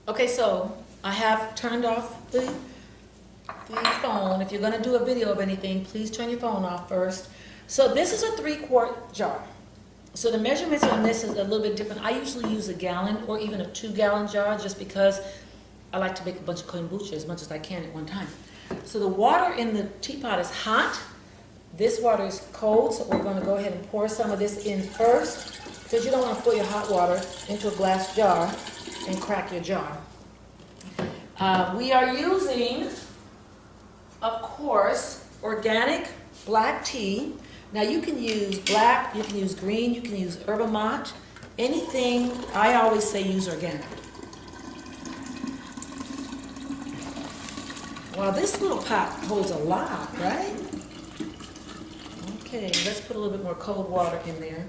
Okay, so I have turned off the phone. If you're gonna do a video of anything, please turn your phone off first. So this is a 3-quart jar. So the measurements on this is a little bit different. I usually use a gallon or even a 2-gallon jar just because I like to make a bunch of kombucha as much as I can at one time. So the water in the teapot is hot. This water is cold, so we're gonna go ahead and pour some of this in first because you don't wanna pour your hot water into a glass jar and crack your jar. We are using, of course, organic black tea. Now you can use black, you can use green, you can use yerba mate, anything. I always say use organic. Wow, this little pot holds a lot, right? Okay, let's put a little bit more cold water in there.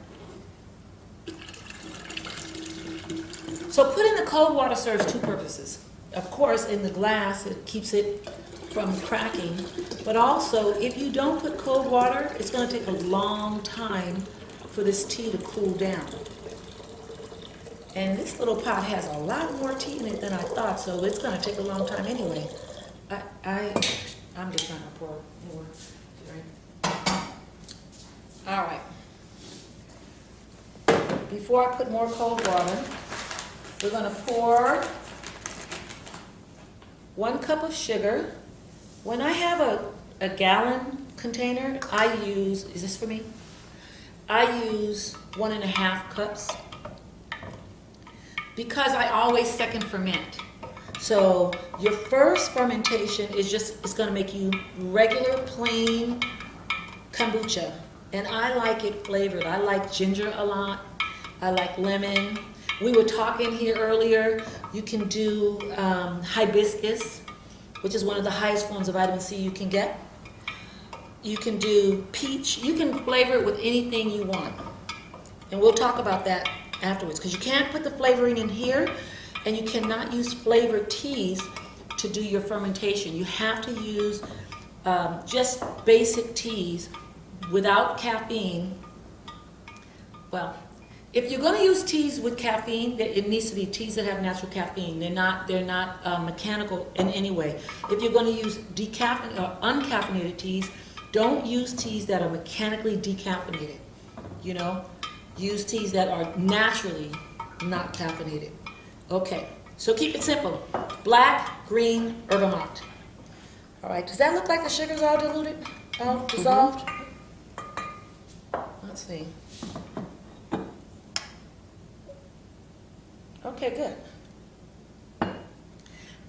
So putting the cold water serves 2 purposes. Of course, in the glass, it keeps it from cracking, but also if you don't put cold water, it's going to take a long time for this tea to cool down. And this little pot has a lot more tea in it than I thought, so it's going to take a long time anyway. I'm just going to pour more. All right. Before I put more cold water, we're going to pour 1 cup of sugar. When I have a gallon container, I use, is this for me? I use 1.5 cups because I always second ferment. So your first fermentation is it's gonna make you regular plain kombucha. And I like it flavored. I like ginger a lot. I like lemon. We were talking here earlier, you can do hibiscus, which is one of the highest forms of vitamin C you can get. You can do peach. You can flavor it with anything you want. And we'll talk about that afterwards, because you can't put the flavoring in here, and you cannot use flavored teas to do your fermentation. You have to use just basic teas without caffeine. Well, if you're going to use teas with caffeine, it needs to be teas that have natural caffeine. They're not mechanical in any way. If you're going to use decaffeinated or uncaffeinated teas, don't use teas that are mechanically decaffeinated. You know, use teas that are naturally not caffeinated. Okay, so keep it simple. Black, green, yerba mate. All right, does that look like the sugar's all diluted, all dissolved? Let's see. Okay, good.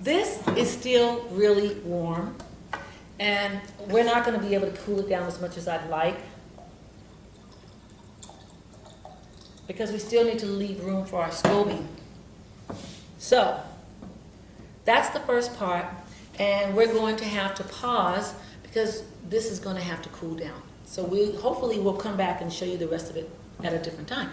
This is still really warm, and we're not going to be able to cool it down as much as I'd like because we still need to leave room for our SCOBY. So that's the first part, and we're going to have to pause because this is going to have to cool down. So hopefully we'll come back and show you the rest of it at a different time.